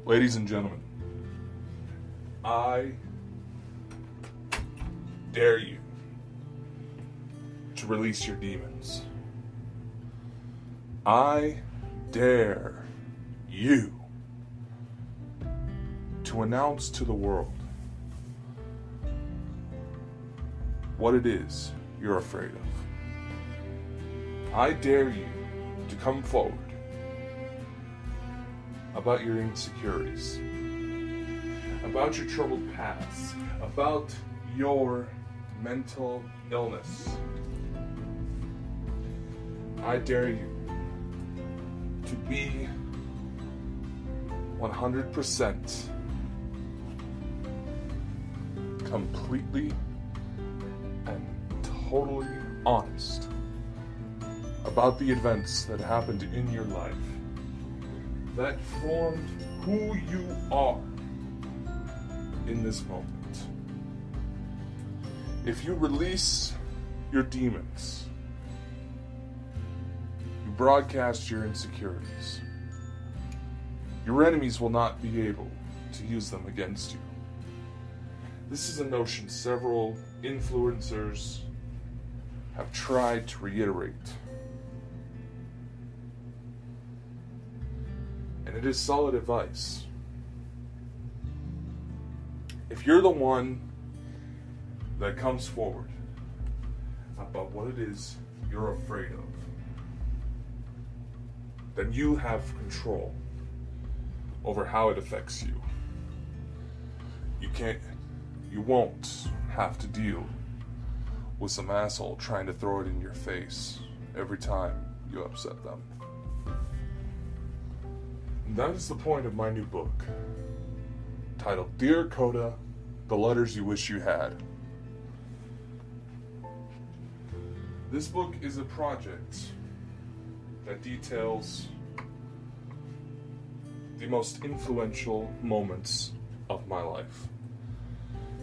Ladies and gentlemen, I dare you to release your demons. I dare you to announce to the world what it is you're afraid of. I dare you to come forward about your insecurities, about your troubled past, about your mental illness. I dare you to be 100% completely and totally honest about the events that happened in your life that formed who you are in this moment. If you release your demons, you broadcast your insecurities, your enemies will not be able to use them against you. This is a notion several influencers have tried to reiterate. And it is solid advice. If you're the one that comes forward about what it is you're afraid of, then you have control over how it affects you. You won't have to deal with some asshole trying to throw it in your face every time you upset them. And that is the point of my new book, titled Dear Dakota, The Letters You Wish You Had. This book is a project that details the most influential moments of my life.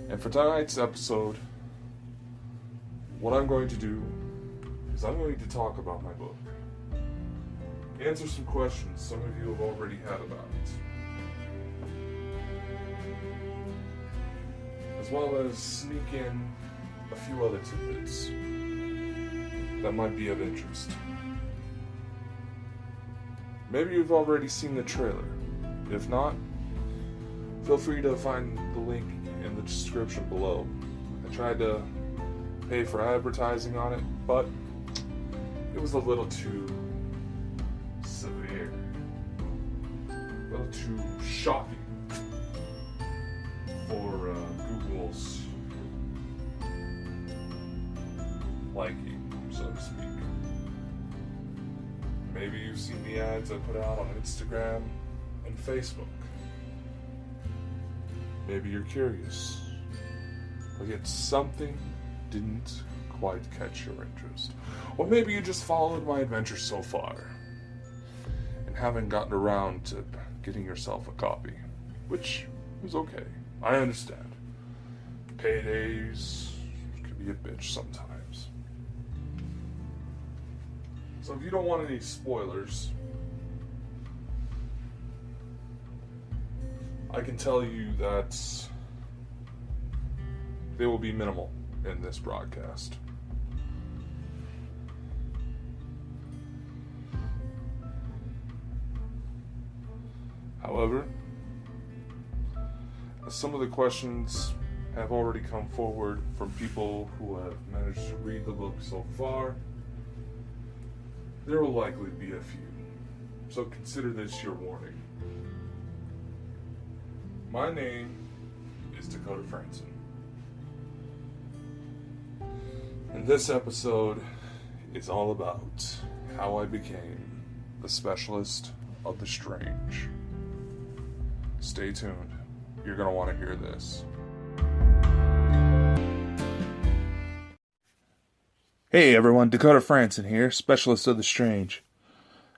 And for tonight's episode, what I'm going to do is I'm going to talk about my book. Answer some questions some of you have already had about it. As well as sneak in a few other tidbits that might be of interest. Maybe you've already seen the trailer. If not, feel free to find the link in the description below. I tried to pay for advertising on it, but it was a little too severe, a little too shocking for Google's liking, so to speak. Maybe you've seen the ads I put out on Instagram and Facebook. Maybe you're curious, but yet something didn't quite catch your interest. Or maybe you just followed my adventure so far and haven't gotten around to getting yourself a copy, which is okay. I understand. Paydays can be a bitch sometimes. So if you don't want any spoilers, I can tell you that they will be minimal in this broadcast. However, some of the questions have already come forward from people who have managed to read the book so far. There will likely be a few, so consider this your warning. My name is Dakota Franson. And this episode is all about how I became the specialist of the strange. Stay tuned. You're going to want to hear this. Hey everyone, Dakota Franson here, specialist of the strange.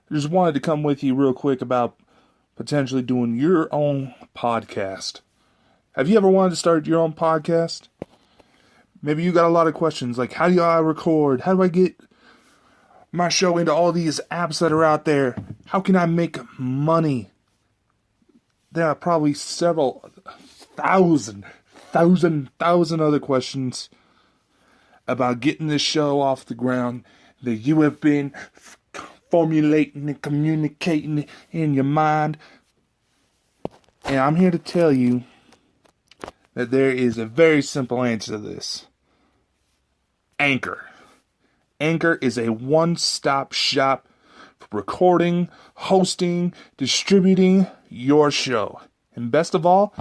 I just wanted to come with you real quick about potentially doing your own podcast. Have you ever wanted to start your own podcast? Maybe you got a lot of questions like, how do I record? How do I get my show into all these apps that are out there? How can I make money? there are probably several thousand other questions about getting this show off the ground that you have been formulating and communicating in your mind. And I'm here to tell you that there is a very simple answer to this. Anchor. Anchor is a one-stop shop for recording, hosting, distributing your show. And best of all,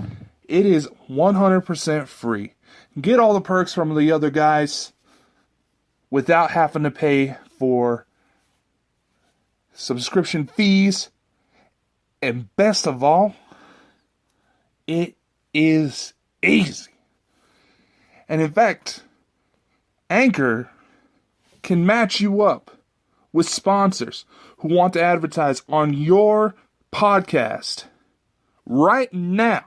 it is 100% free. Get all the perks from the other guys without having to pay for subscription fees. And best of all, it is easy. And in fact, Anchor can match you up with sponsors who want to advertise on your podcast right now,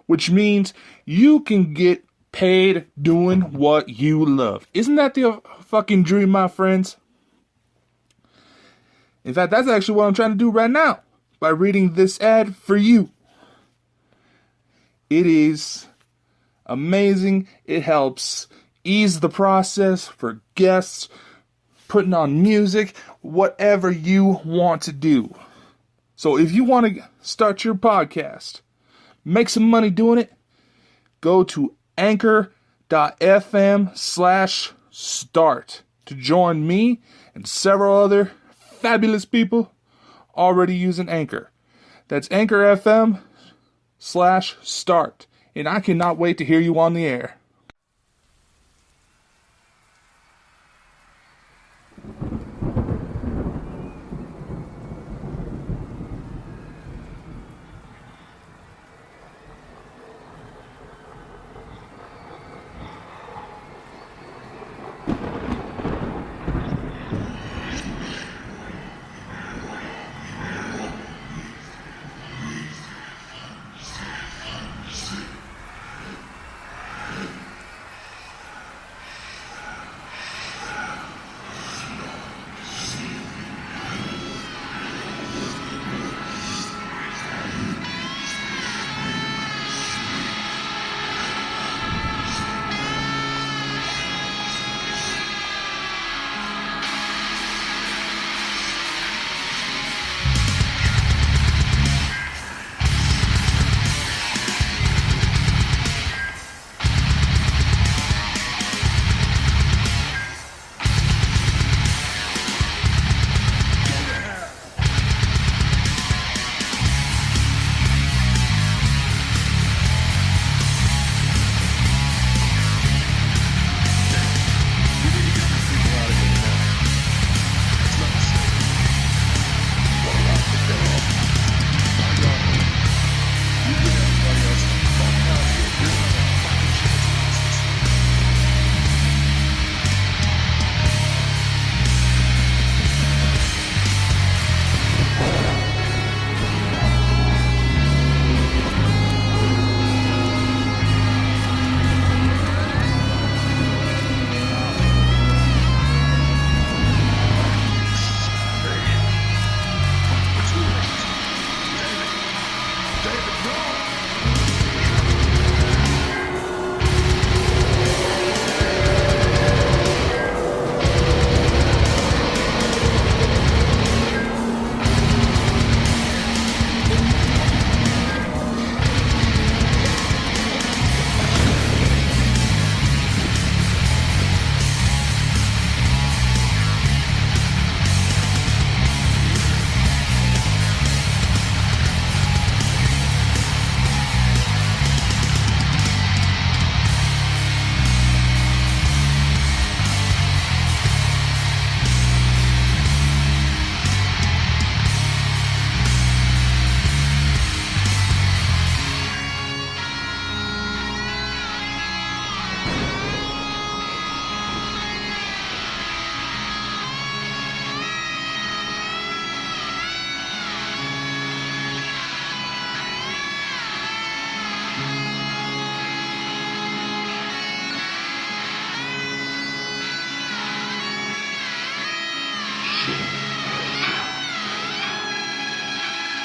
which means you can get paid doing what you love. Isn't that the fucking dream, my friends? In fact, that's actually what I'm trying to do right now by reading this ad for you. It is amazing. It helps ease the process for guests, putting on music, whatever you want to do. So if you want to start your podcast, make some money doing it, go to anchor.fm/start to join me and several other fabulous people already using Anchor. That's Anchor FM/start. And I cannot wait to hear you on the air.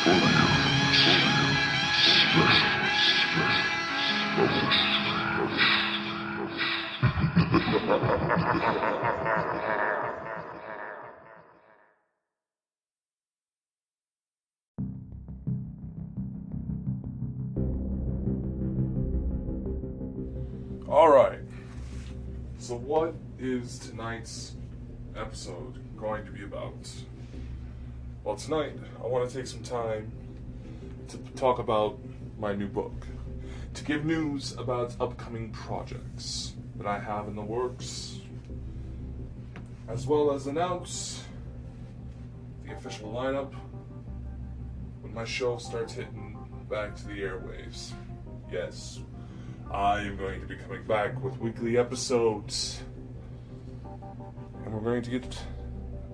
Full now. Alright, so what is tonight's episode going to be about? Well, tonight I want to take some time to talk about my new book, to give news about upcoming projects that I have in the works, as well as announce the official lineup when my show starts hitting back to the airwaves. Yes, I am going to be coming back with weekly episodes, and we're going to get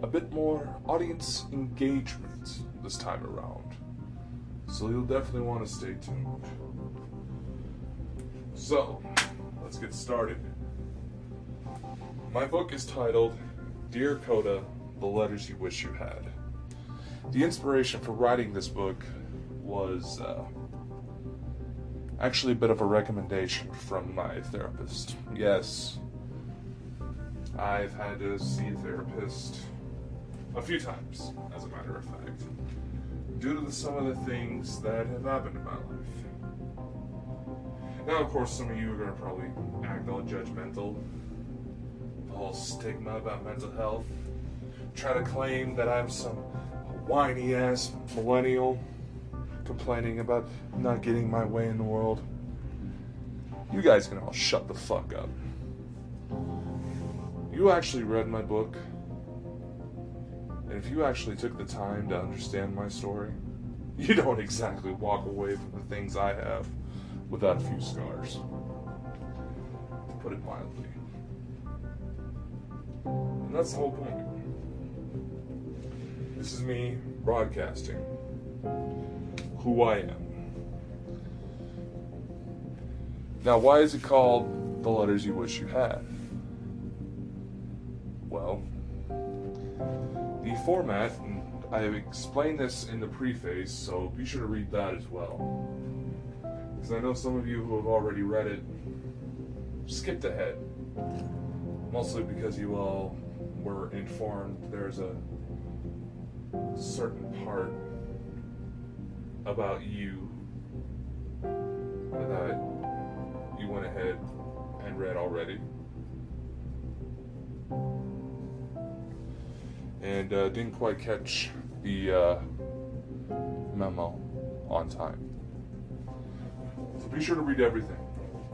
a bit more audience engagement this time around. So you'll definitely want to stay tuned. So, let's get started. My book is titled Dear Dakota, The Letters You Wish You Had. The inspiration for writing this book was actually a bit of a recommendation from my therapist. Yes, I've had to see a therapist a few times, as a matter of fact, due to some of the things that have happened in my life. Now, of course, some of you are going to probably act all judgmental, the whole stigma about mental health, try to claim that I'm some whiny-ass millennial complaining about not getting my way in the world. You guys can all shut the fuck up. You actually read my book, and if you actually took the time to understand my story, you don't exactly walk away from the things I have without a few scars, to put it mildly. And that's the whole point. This is me broadcasting who I am. Now, why is it called The Letters You Wish You Had? Well, the format, and I have explained this in the preface, so be sure to read that as well. Because I know some of you who have already read it skipped ahead, mostly because you all were informed there's a certain part about you that you went ahead and read already, and didn't quite catch the memo on time. So be sure to read everything.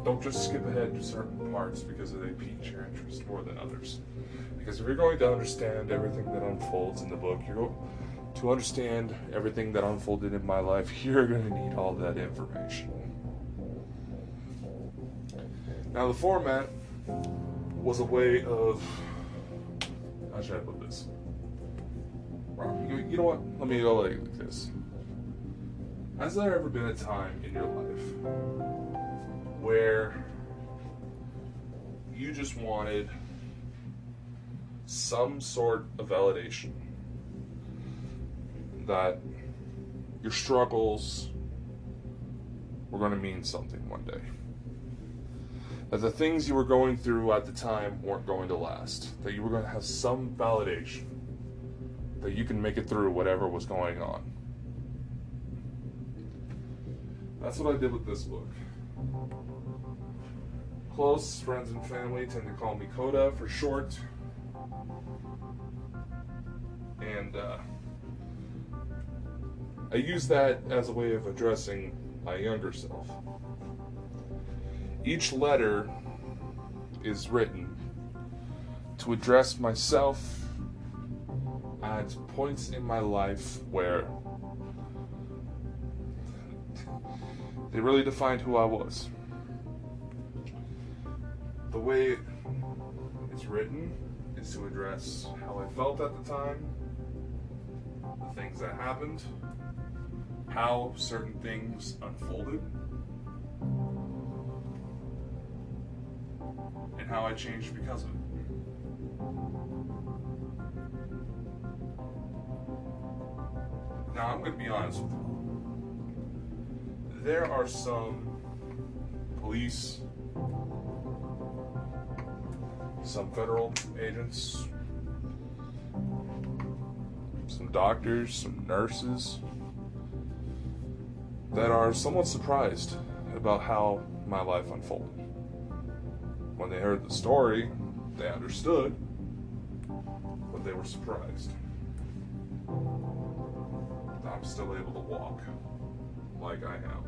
Don't just skip ahead to certain parts because they pique your interest more than others. Because if you're going to understand everything that unfolds in the book, to understand everything that unfolded in my life, you're going to need all that information. Now, the format was a way of... How should I put this? You know what? Let me go like this. Has there ever been a time in your life where you just wanted some sort of validation that your struggles were going to mean something one day? That the things you were going through at the time weren't going to last. That you were going to have some validation that you can make it through whatever was going on. That's what I did with this book. Close friends and family tend to call me Dakota for short. And I use that as a way of addressing my younger self. Each letter is written to address myself at points in my life where they really defined who I was. The way it's written is to address how I felt at the time, the things that happened, how certain things unfolded, and how I changed because of it. Now, I'm going to be honest with you. There are some police, some federal agents, some doctors, some nurses that are somewhat surprised about how my life unfolded. When they heard the story, they understood, but they were surprised. I'm still able to walk like I am.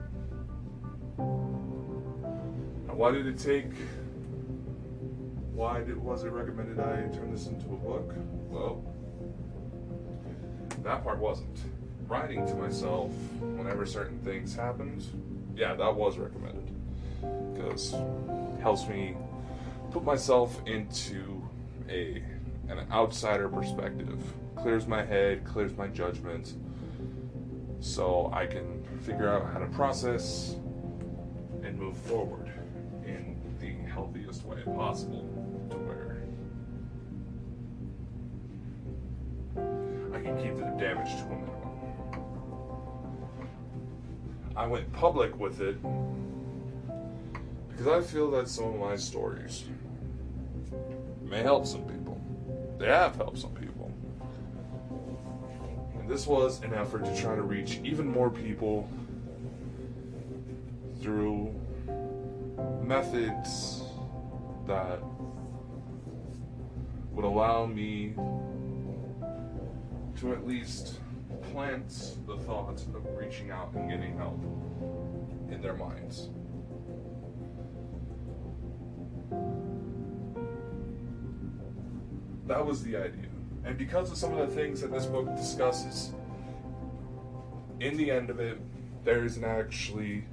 Now, why did it take? Was it recommended I turn this into a book? Well, that part wasn't. Writing to myself whenever certain things happened, yeah, that was recommended. Because it helps me put myself into an outsider perspective. Clears my head, clears my judgment, so I can figure out how to process and move forward in the healthiest way possible, to where I can keep the damage to a minimum. I went public with it because I feel that some of my stories may help some people. They have helped some people. And this was an effort to try to reach even more people through methods that would allow me to at least plant the thought of reaching out and getting help in their minds. That was the idea. And because of some of the things that this book discusses, in the end of it, there is actually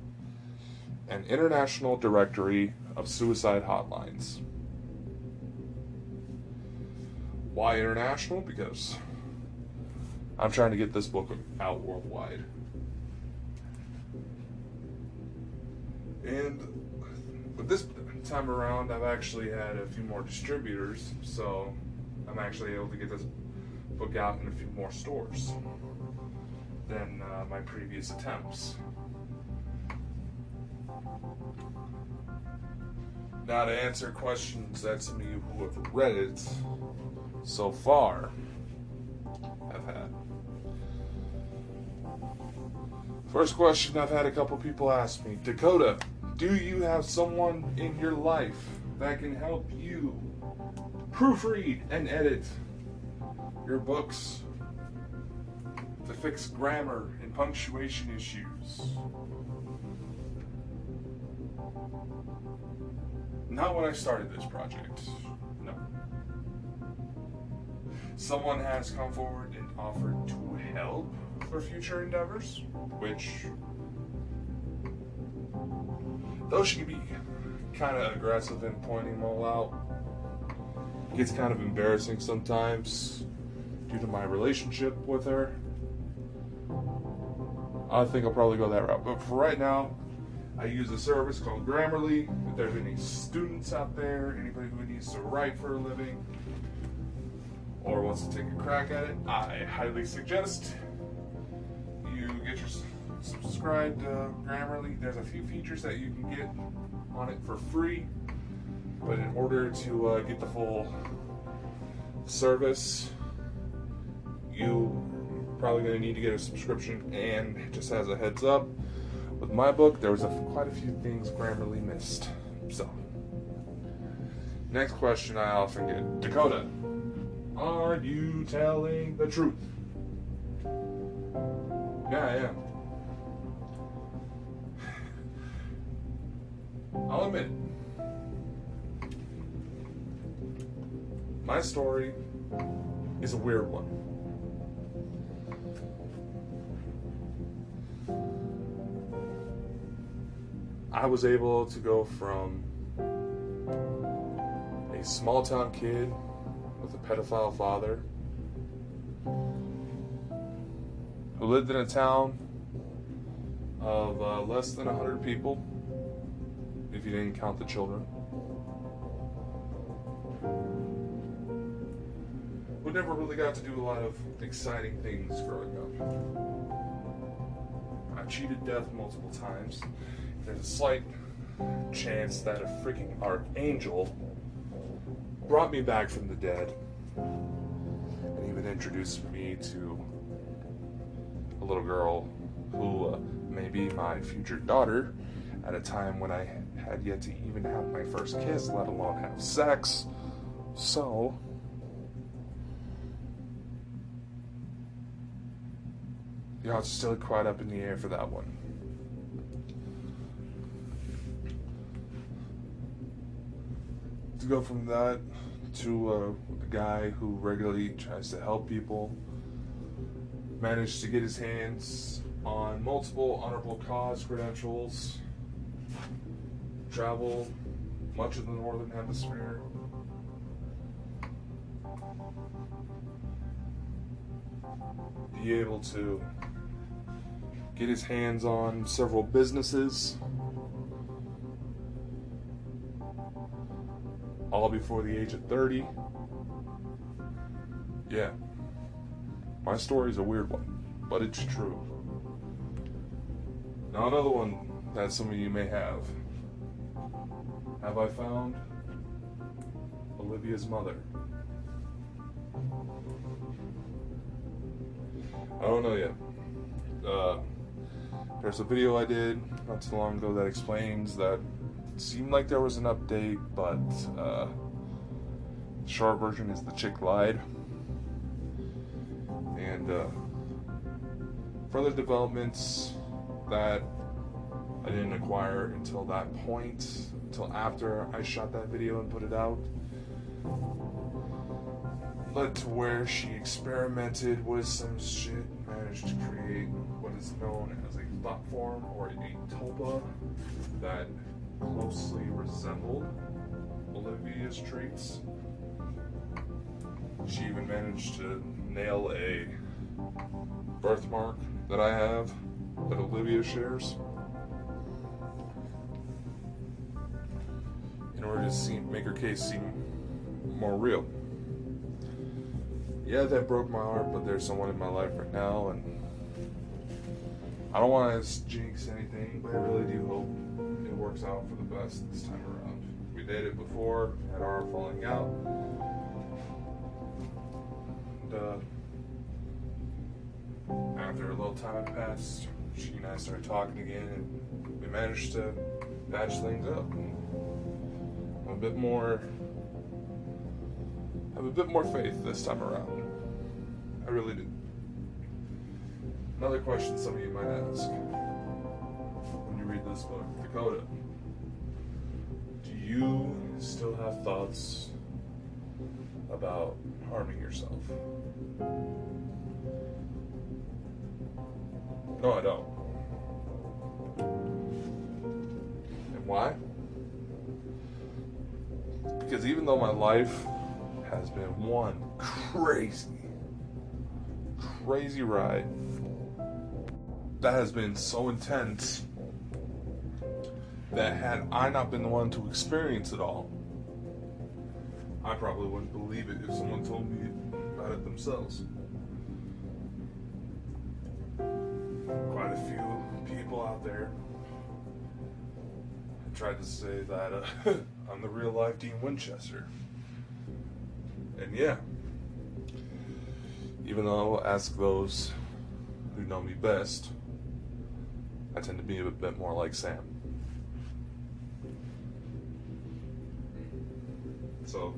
an international directory of suicide hotlines. Why international? Because I'm trying to get this book out worldwide. And with this time around, I've actually had a few more distributors, so I'm actually able to get this book out in a few more stores than my previous attempts. Now, to answer questions that some of you who have read it so far have had. First question I've had a couple people ask me: Dakota, do you have someone in your life that can help you proofread and edit your books to fix grammar and punctuation issues? Not when I started this project, no. Someone has come forward and offered to help for future endeavors, which, though she can be kind of aggressive in pointing them all out, gets kind of embarrassing sometimes due to my relationship with her. I think I'll probably go that route. But for right now, I use a service called Grammarly. If there's any students out there, anybody who needs to write for a living or wants to take a crack at it, I highly suggest you get your subscribed to Grammarly. There's a few features that you can get on it for free, but in order to get the full service, you probably going to need to get a subscription. And just as a heads up, with my book, there was quite a few things Grammarly missed. So, next question I often get: Dakota, are you telling the truth? Yeah, I am. I'll admit, my story is a weird one. I was able to go from a small town kid with a pedophile father who lived in a town of less than 100 people, if you didn't count the children, who never really got to do a lot of exciting things growing up. I cheated death multiple times. There's a slight chance that a freaking archangel brought me back from the dead, and even introduced me to a little girl who may be my future daughter at a time when I had yet to even have my first kiss, let alone have sex. So, it's still quite up in the air for that one. To go from that to a guy who regularly tries to help people, managed to get his hands on multiple honorable cause credentials, travel much of the northern hemisphere, be able to get his hands on several businesses, all before the age of 30. Yeah, my story's a weird one, but it's true. Now another one that some of you may have. Have I found Olivia's mother? I don't know yet. There's a video I did not too long ago that explains that it seemed like there was an update, but the short version is the chick lied. And further developments that I didn't acquire until that point, until after I shot that video and put it out, led to where she experimented with some shit, managed to create what is known as a thought form or a tulpa that closely resembled Olivia's traits. She even managed to nail a birthmark that I have that Olivia shares in order to make her case seem more real. Yeah, that broke my heart, but there's someone in my life right now, and I don't want to jinx anything, but I really do hope it works out for the best this time around. We dated before, had our falling out, and after a little time had passed, she and I started talking again, and we managed to patch things up. Have a bit more faith this time around. I really do. Another question some of you might ask when you read this book: Dakota, do you still have thoughts about harming yourself? No, I don't. And why? Because even though my life has been one crazy ride that has been so intense that had I not been the one to experience it all, I probably wouldn't believe it if someone told me about it themselves. Quite a few people out there tried to say that I'm the real life Dean Winchester. And yeah, even though I'll ask those who know me best, I tend to be a bit more like Sam. So,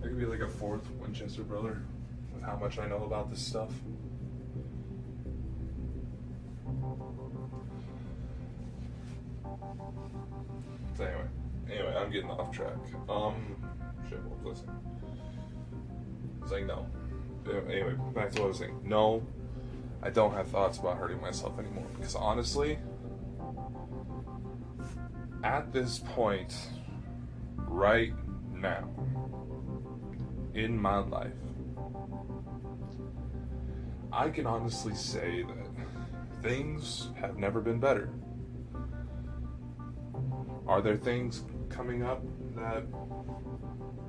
I could be like a fourth Winchester brother with how much I know about this stuff. So anyway, I'm getting off track. Shit, what was I saying? I was like, no. Anyway, back to what I was saying. No, I don't have thoughts about hurting myself anymore. Because honestly, at this point, right now, in my life, I can honestly say that things have never been better. Are there things coming up that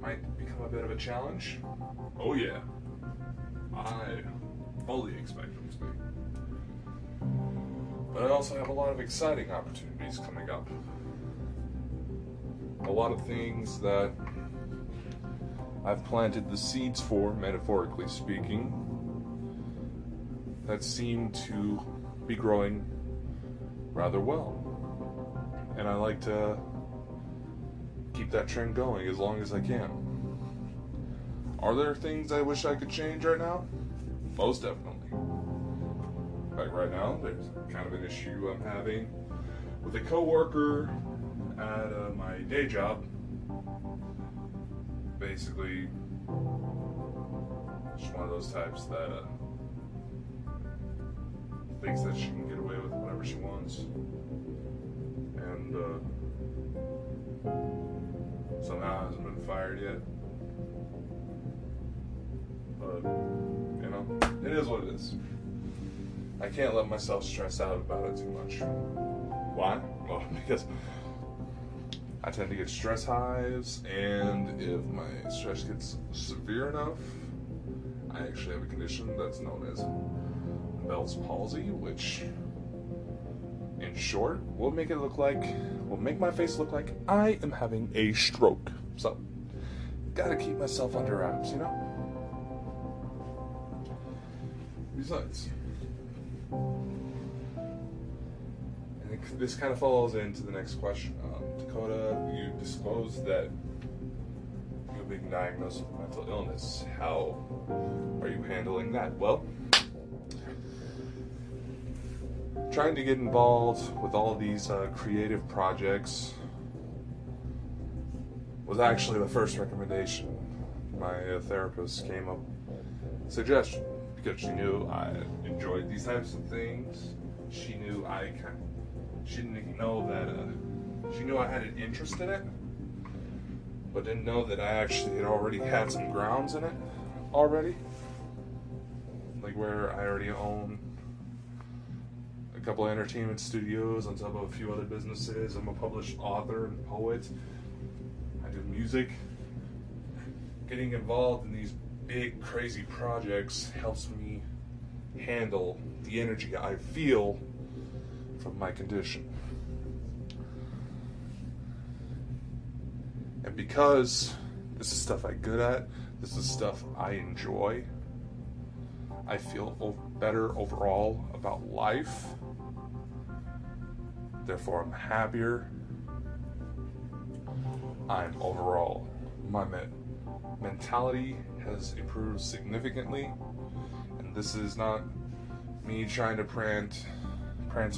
might become a bit of a challenge? Oh yeah. I fully expect them to be. But I also have a lot of exciting opportunities coming up. A lot of things that I've planted the seeds for, metaphorically speaking, that seem to be growing rather well. And I like to keep that trend going as long as I can. Are there things I wish I could change right now? Most definitely. Like right now, there's kind of an issue I'm having with a coworker at my day job. Basically, she's one of those types that thinks that she can get away with whatever she wants, and somehow hasn't been fired yet. But it is what it is. I can't let myself stress out about it too much. Why? Well, because I tend to get stress hives, and if my stress gets severe enough, I actually have a condition that's known as Bell's palsy, which, in short, will make my face look like I am having a stroke. So, gotta keep myself under wraps, Besides, and this kind of falls into the next question. Dakota, you disclosed that you've been diagnosed with mental illness. How are you handling that? Well, trying to get involved with all these creative projects was actually the first recommendation my therapist came up with. Suggestion, because she knew I enjoyed these types of things. She knew she didn't know that she knew I had an interest in it, but didn't know that I actually had already had some grounds in it already, like where I already own a couple of entertainment studios on top of a few other businesses. I'm a published author and poet. I do music. Getting involved in these big, crazy projects helps me handle the energy I feel from my condition. And because this is stuff I'm good at, this is stuff I enjoy, I feel better overall about life. Therefore, I'm happier. My mentality has improved significantly, and this is not me trying to prance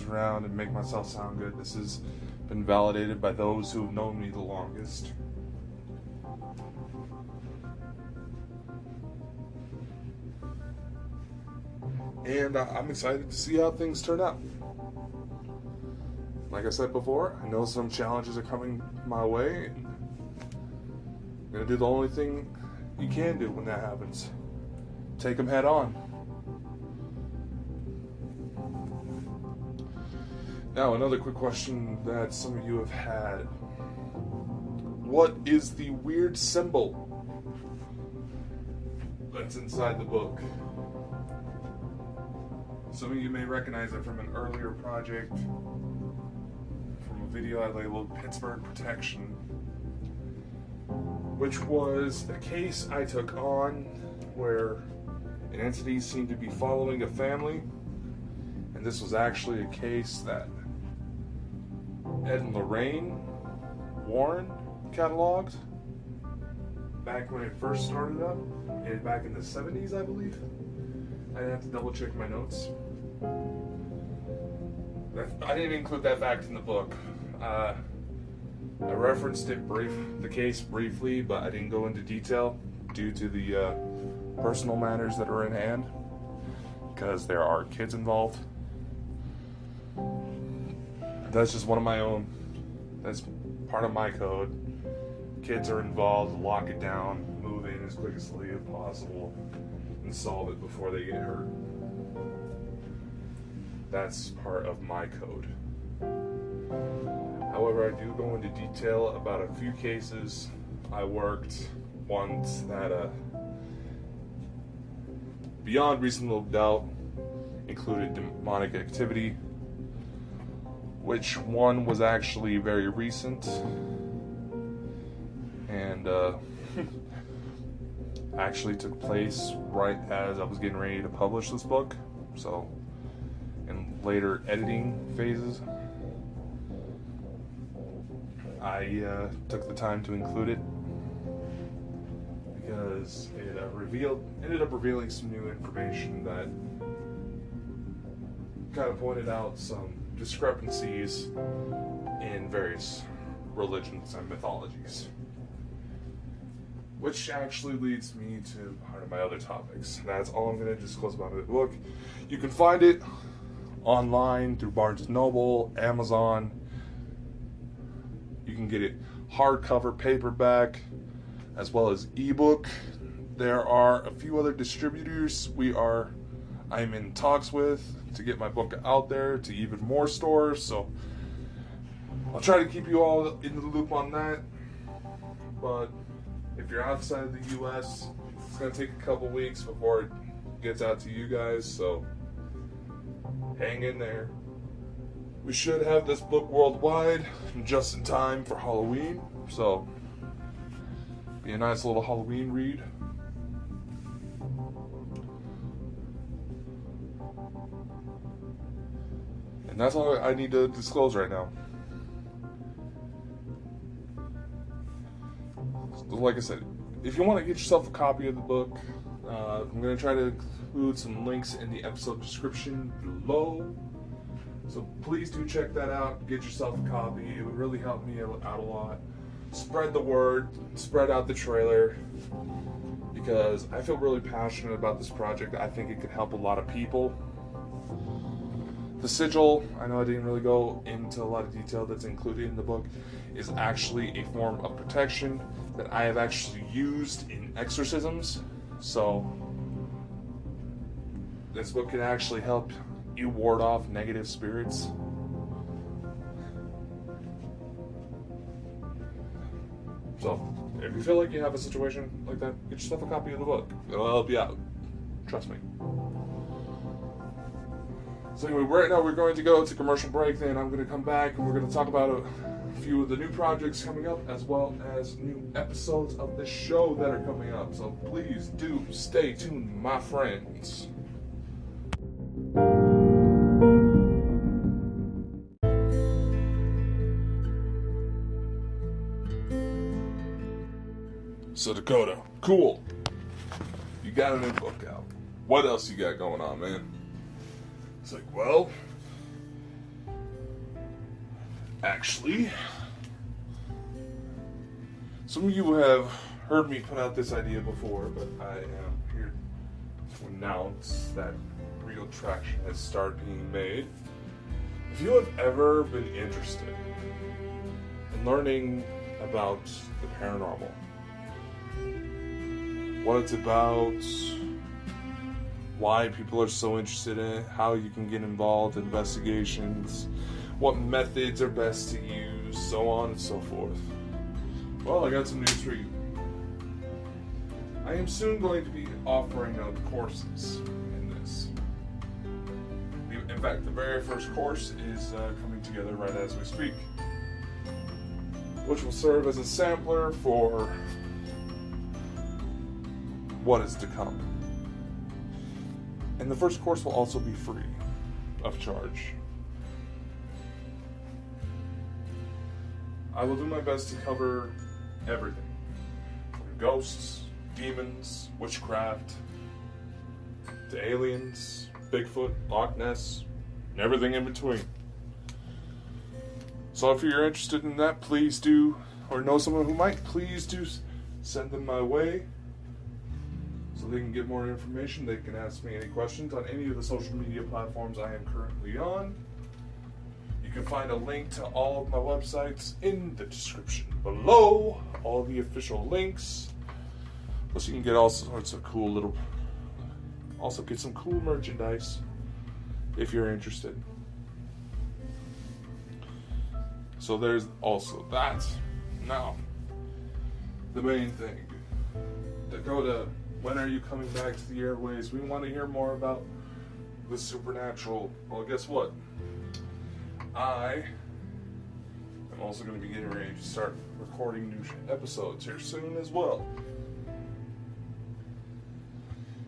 around and make myself sound good. This has been validated by those who have known me the longest. And I'm excited to see how things turn out. Like I said before, I know some challenges are coming my way, and I'm going to do the only thing you can do when that happens. Take them head on. Now, another quick question that some of you have had. What is the weird symbol that's inside the book? Some of you may recognize it from an earlier project, from a video I labeled Pittsburgh Protection, which was a case I took on where an entity seemed to be following a family, and this was actually a case that Ed and Lorraine Warren cataloged back when it first started up, and back in the 70s, I believe. I'd have to double check my notes. I didn't include that fact in the book. I referenced the case briefly, but I didn't go into detail due to the personal matters that are in hand, because there are kids involved. That's just one of my own. That's part of my code. Kids are involved, lock it down, move in as quickly as possible, and solve it before they get hurt. That's part of my code. However, I do go into detail about a few cases I worked, ones that, beyond reasonable doubt, included demonic activity, which one was actually very recent, and actually took place right as I was getting ready to publish this book. So, in later editing phases, I took the time to include it because it ended up revealing some new information that kind of pointed out some discrepancies in various religions and mythologies. Which actually leads me to part of my other topics. That's all I'm going to disclose about the book. You can find it online through Barnes & Noble, Amazon. You can get it hardcover, paperback, as well as ebook. There are a few other distributors I'm in talks with to get my book out there to even more stores. So I'll try to keep you all in the loop on that. But if you're outside of the U.S., it's going to take a couple weeks before it gets out to you guys. So hang in there. We should have this book worldwide just in time for Halloween. So be a nice little Halloween read. And that's all I need to disclose right now. Like I said, if you want to get yourself a copy of the book, I'm going to try to include some links in the episode description below. So please do check that out. Get yourself a copy. It would really help me out a lot. Spread the word. Spread out the trailer. Because I feel really passionate about this project. I think it could help a lot of people. The sigil, I know I didn't really go into a lot of detail that's included in the book, is actually a form of protection that I have actually used in exorcisms. So this book can actually help you ward off negative spirits. So if you feel like you have a situation like that, get yourself a copy of the book. It'll help you out. Trust me. So anyway, right now we're going to go to commercial break, then I'm going to come back and we're going to talk about a few of the new projects coming up, as well as new episodes of the show that are coming up. So please do stay tuned, my friends. So Dakota, cool. You got a new book out. What else you got going on, man? It's like, well, actually, some of you have heard me put out this idea before, but I am here to announce that real traction has started being made. If you have ever been interested in learning about the paranormal, what it's about, why people are so interested in it, how you can get involved in investigations, what methods are best to use, so on and so forth. Well, I got some news for you. I am soon going to be offering up courses in this. In fact, the very first course is coming together right as we speak, which will serve as a sampler for what is to come. And the first course will also be free of charge. I will do my best to cover everything, from ghosts, demons, witchcraft, to aliens, Bigfoot, Loch Ness, and everything in between. So if you're interested in that, please do, or know someone who might, please do send them my way so they can get more information. They can ask me any questions on any of the social media platforms I am currently on. You can find a link to all of my websites in the description below, all the official links. Plus you can get all sorts of cool little, also get some cool merchandise if you're interested. So there's also that. Now, the main thing. Dakota, when are you coming back to the airways? We want to hear more about the supernatural. Well, guess what? I am also going to be getting ready to start recording new episodes here soon as well.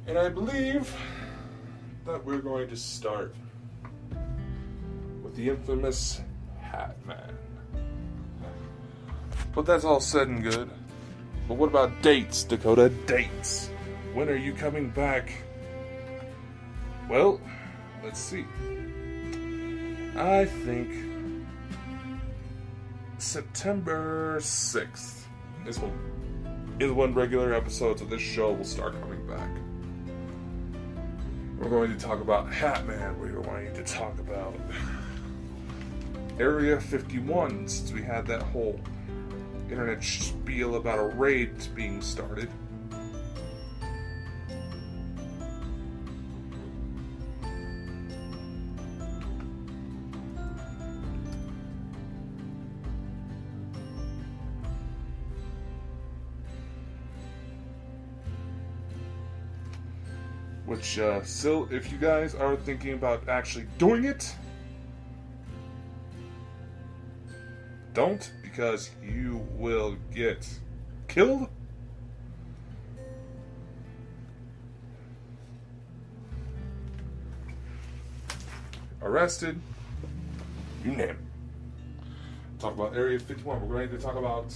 And I believe that we're going to start with the infamous Hat Man. But that's all said and good. But what about dates, Dakota? Dates. When are you coming back? Well, let's see. I think September 6th is when regular episodes of this show will start coming back. We're going to talk about Hat Man. We're going to talk about Area 51, since we had that whole internet spiel about a raid being started. Which, still, if you guys are thinking about actually doing it, don't, because you will get killed, arrested, you name it. Talk about Area 51. We're going to talk about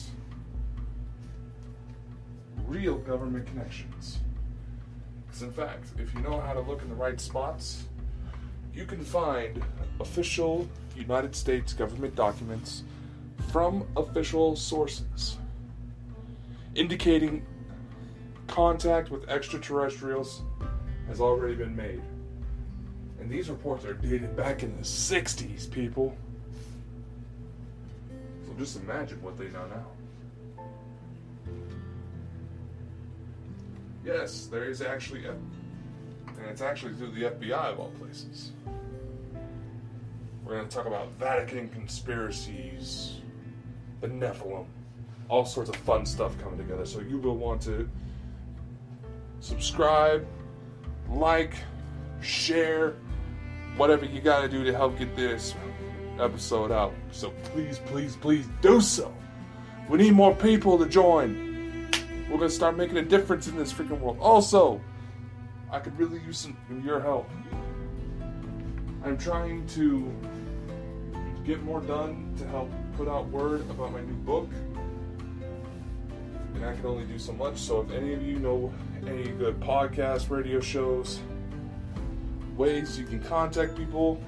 real government connections. Because in fact, if you know how to look in the right spots, you can find official United States government documents from official sources indicating contact with extraterrestrials has already been made. And these reports are dated back in the 60s, people. So just imagine what they know now. Yes, there is actually and it's actually through the FBI of all places. We're going to talk about Vatican conspiracies, the Nephilim, all sorts of fun stuff coming together. So you will want to subscribe, like, share, whatever you got to do to help get this episode out. So please, please, please do so. We need more people to join. We're going to start making a difference in this freaking world. Also, I could really use some of your help. I'm trying to get more done to help put out word about my new book. And I can only do so much. So if any of you know any good podcasts, radio shows, ways you can contact people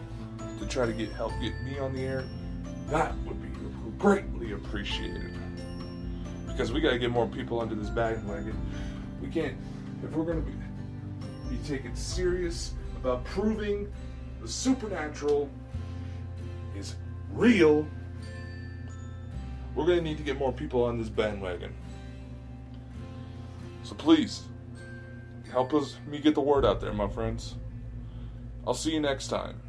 to try to help get me on the air, that would be greatly appreciated. Because we got to get more people under this bandwagon. We can't, if we're going to be taken serious about proving the supernatural is real, we're going to need to get more people on this bandwagon. So please, help me get the word out there, my friends. I'll see you next time.